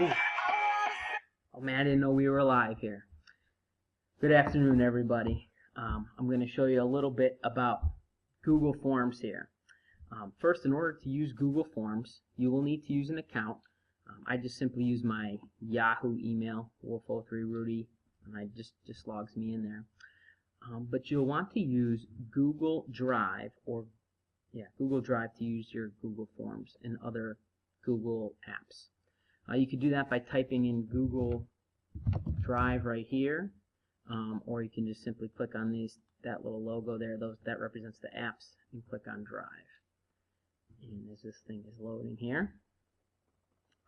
Ooh. Oh man, I didn't know we were live here. Good afternoon, everybody. I'm going to show you a little bit about Google Forms here. First, in order to use Google Forms, you will need to use an account. I just simply use my Yahoo email, wolf03rudy, and I just logs me in there. But you'll want to use Google Drive Google Drive to use your Google Forms and other Google apps. You could do that by typing in Google Drive right here, or you can just simply click on that little logo there. That represents the apps, and click on Drive. And as this thing is loading here,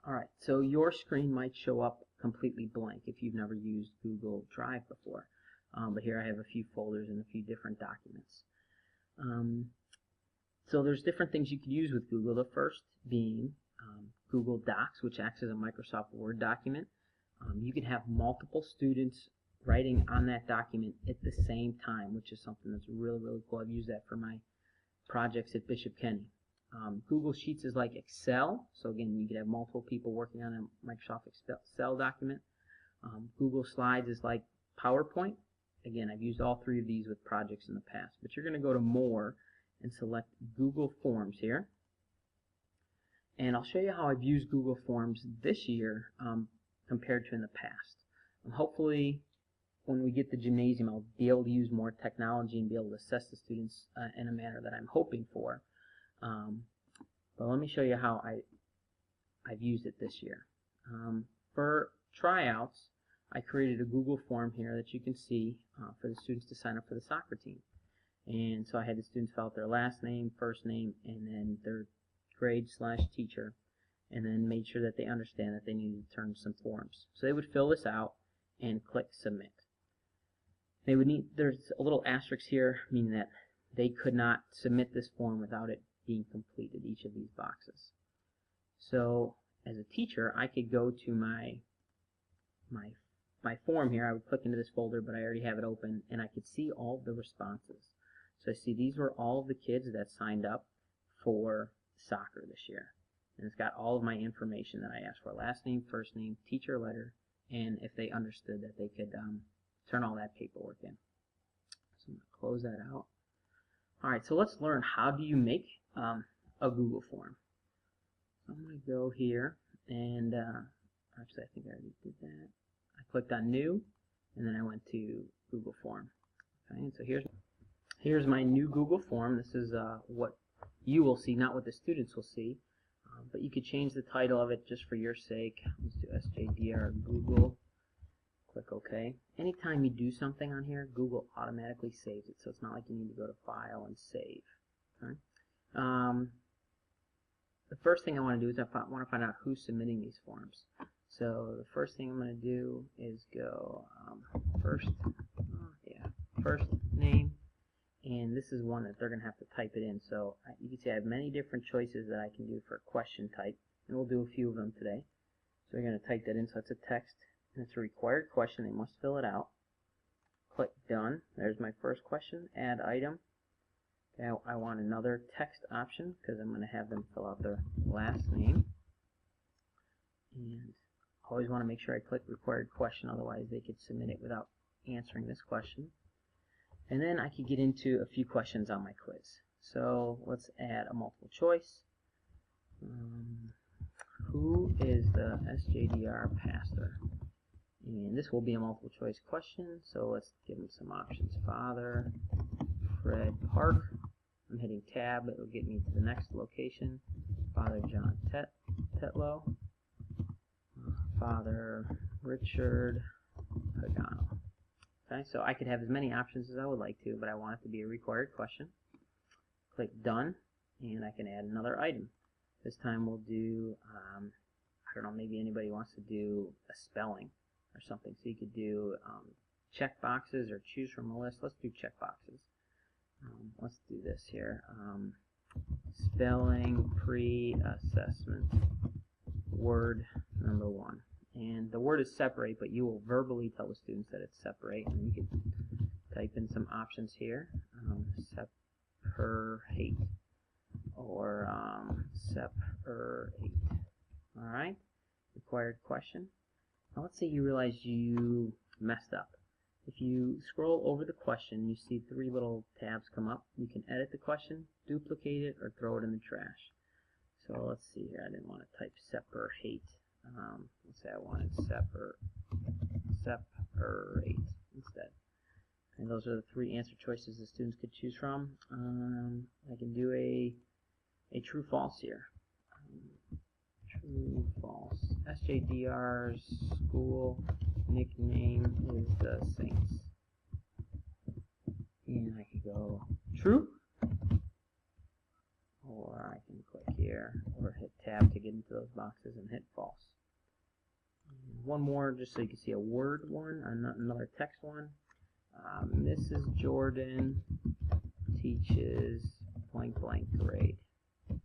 alright, so your screen might show up completely blank if you've never used Google Drive before. But here I have a few folders and a few different documents. So there's different things you could use with Google. The first being Google Docs, which acts as a Microsoft Word document. You can have multiple students writing on that document at the same time, which is something that's really, really cool. I've used that for my projects at Bishop Kenny. Google Sheets is like Excel, so again, you could have multiple people working on a Microsoft Excel document. Google Slides is like PowerPoint. Again, I've used all three of these with projects in the past, but you're going to go to More and select Google Forms here. And I'll show you how I've used Google Forms this year compared to in the past. Hopefully, when we get to gymnasium, I'll be able to use more technology and be able to assess the students in a manner that I'm hoping for. But let me show you how I've used it this year. For tryouts, I created a Google form here that you can see for the students to sign up for the soccer team. And so I had the students fill out their last name, first name, and then their grade/teacher, and then made sure that they understand that they needed to turn some forms. So they would fill this out and click submit. There's a little asterisk here, meaning that they could not submit this form without it being completed, each of these boxes. So as a teacher, I could go to my form here. I would click into this folder, but I already have it open, and I could see all of the responses. So I see these were all of the kids that signed up for soccer this year. And it's got all of my information that I asked for: last name, first name, teacher letter, and if they understood that they could turn all that paperwork in. So I'm going to close that out. Alright, so let's learn, how do you make a Google form. So I'm going to go here, and actually I think I already did that. I clicked on New, and then I went to Google Form. Okay, and so here's my new Google form. This is what you will see, not what the students will see. But you could change the title of it just for your sake. Let's do SJDR Google. Click OK. Anytime you do something on here, Google automatically saves it, so it's not like you need to go to File and Save. Okay? The first thing I want to do is I want to find out who's submitting these forms. So the first thing I'm going to do is go first name, and this is one that they're going to have to type it in. So you can see I have many different choices that I can do for question type, and we'll do a few of them today. So you're going to type that in, so it's a text, and it's a required question. They must fill it out. Click Done. There's my first question, Add Item. Okay, I want another text option because I'm going to have them fill out their last name. And I always want to make sure I click Required Question, otherwise they could submit it without answering this question. And then I could get into a few questions on my quiz. So let's add a multiple choice. Who is the SJDR pastor? And this will be a multiple choice question, so let's give them some options. Father Fred Park. I'm hitting Tab, it will get me to the next location. Father John Tetlow. Father Richard Pagano. Okay, so I could have as many options as I would like to, but I want it to be a required question. Click Done, and I can add another item. This time we'll do, I don't know, maybe anybody wants to do a spelling or something. So you could do check boxes or choose from a list. Let's do check boxes. Let's do this here. Spelling pre-assessment, word number 1. And the word is separate, but you will verbally tell the students that it's separate. And you can type in some options here. Separate or separate. Alright. required question. Now let's say you realize you messed up. If you scroll over the question, you see 3 little tabs come up. You can edit the question, duplicate it, or throw it in the trash. So let's see here. I didn't want to type separate. Let's say I wanted separate instead. And those are the 3 answer choices the students could choose from. I can do a true false here. True false. SJDR's school nickname is the Saints. And I can go true, or I can click here or hit tab to get into those boxes and hit false. And one more just so you can see a word one, another text one. Mrs. Jordan teaches blank blank grade. And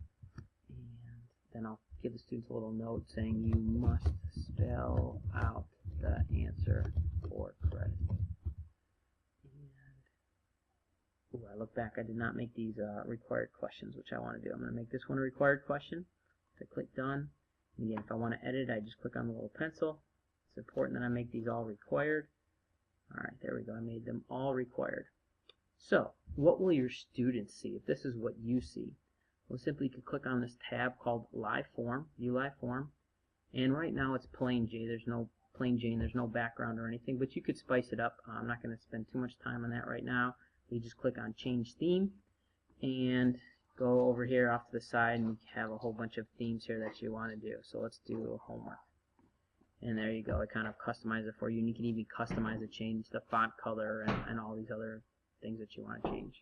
then I'll give the students a little note saying you must spell out the answer for credit. And I look back, I did not make these required questions, which I want to do. I'm going to make this one a required question. So I click done. And again, if I want to edit, I just click on the little pencil. It's important that I make these all required. Alright, there we go. I made them all required. So, what will your students see if this is what you see? Well, simply you could click on this tab called Live Form, View Live Form, and right now it's plain Jane. There's no background or anything, but you could spice it up. I'm not going to spend too much time on that right now. You just click on Change Theme and go over here off to the side, and you have a whole bunch of themes here that you want to do. So let's do homework. And there you go. It kind of customizes it for you, and you can even customize it, change the font color and all these other things that you want to change.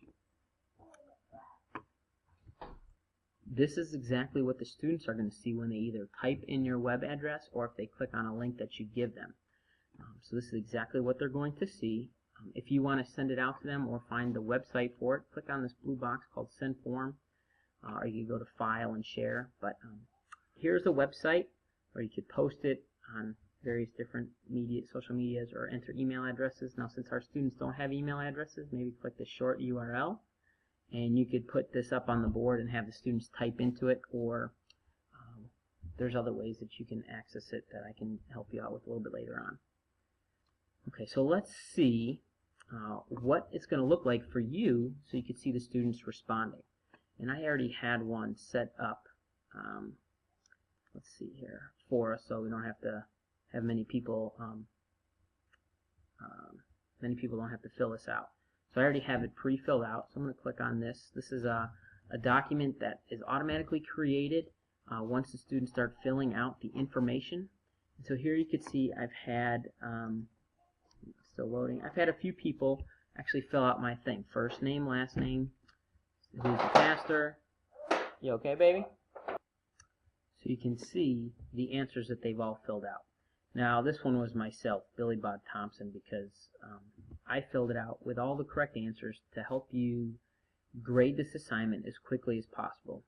This is exactly what the students are going to see when they either type in your web address or if they click on a link that you give them. So this is exactly what they're going to see. If you want to send it out to them or find the website for it, click on this blue box called Send Form, or you can go to File and Share. But here's the website where you could post it on various different social medias, or enter email addresses. Now, since our students don't have email addresses, maybe click the short URL, and you could put this up on the board and have the students type into it, or there's other ways that you can access it that I can help you out with a little bit later on. Okay, so let's see what it's going to look like for you so you can see the students responding. And I already had one set up, let's see here, for us, so we don't have to have many people don't have to fill this out. So I already have it pre-filled out, so I'm going to click on this. This is a document that is automatically created once the students start filling out the information. And so here you can see I've had, still loading, I've had a few people actually fill out my thing. First name, last name, who's the pastor. You okay, baby? So you can see the answers that they've all filled out. Now this one was myself, Billy Bob Thompson, because I filled it out with all the correct answers to help you grade this assignment as quickly as possible.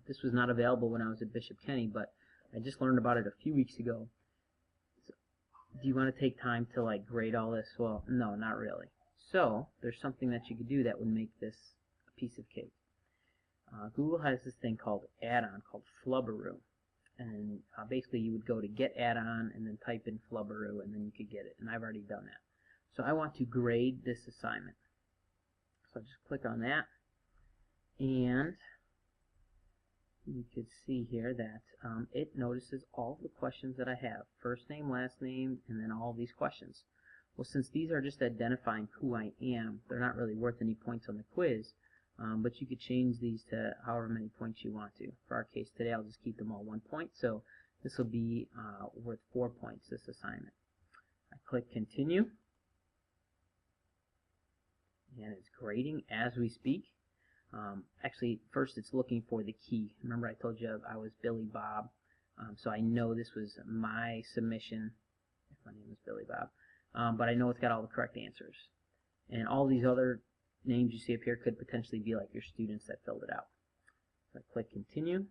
This was not available when I was at Bishop Kenny, but I just learned about it a few weeks ago. So, do you want to take time to like grade all this? Well, no, not really. So there's something that you could do that would make this a piece of cake. Google has this thing called add-on called Flubberoo. And basically you would go to get add-on and then type in Flubberoo, and then you could get it. And I've already done that. So I want to grade this assignment. So I just click on that, and you could see here that it notices all the questions that I have. First name, last name, and then all these questions. Well, since these are just identifying who I am, they're not really worth any points on the quiz. But you could change these to however many points you want to. For our case today, I'll just keep them all 1 point. So this will be worth 4 points, this assignment. I click Continue. And it's grading as we speak. Actually, first it's looking for the key. Remember I told you I was Billy Bob. So I know this was my submission, if my name is Billy Bob. But I know it's got all the correct answers. And all these other names you see up here could potentially be like your students that filled it out. So I click Continue.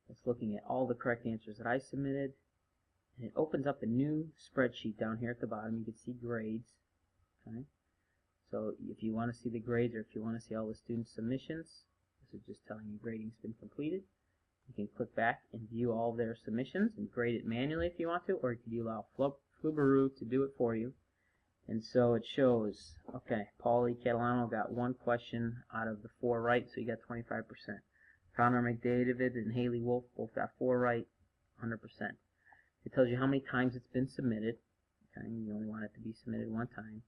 It's looking at all the correct answers that I submitted. And it opens up a new spreadsheet down here at the bottom. You can see grades. Okay. So if you want to see the grades, or if you want to see all the student submissions, this is just telling you grading's been completed. You can click back and view all of their submissions and grade it manually if you want to, or you could allow Flubaroo to do it for you. And so it shows, okay, Paulie Catalano got 1 question out of the 4 right, so you got 25%. Connor McDavid and Haley Wolf both got 4 right, 100%. It tells you how many times it's been submitted. Okay, you only want it to be submitted 1 time.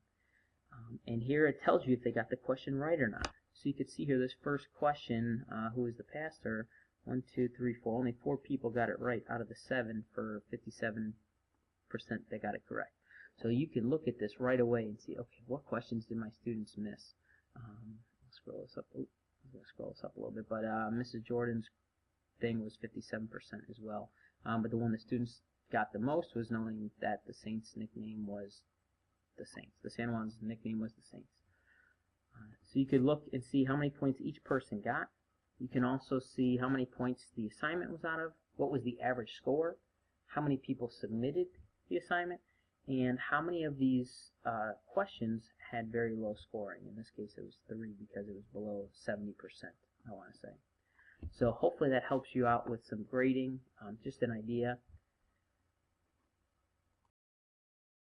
And here it tells you if they got the question right or not. So you can see here this first question, who is the pastor? 1, 2, 3, 4. Only 4 people got it right out of the 7 for 57% that got it correct. So you can look at this right away and see, okay, what questions did my students miss? I'll scroll this up. I'm going to scroll this up a little bit, but Mrs. Jordan's thing was 57% as well. But the one the students got the most was knowing that the Saints' nickname was the Saints. The San Juan's nickname was the Saints. So you could look and see how many points each person got. You can also see how many points the assignment was out of, what was the average score, how many people submitted the assignment, and how many of these questions had very low scoring. In this case it was 3 because it was below 70%, I want to say. So hopefully that helps you out with some grading, just an idea.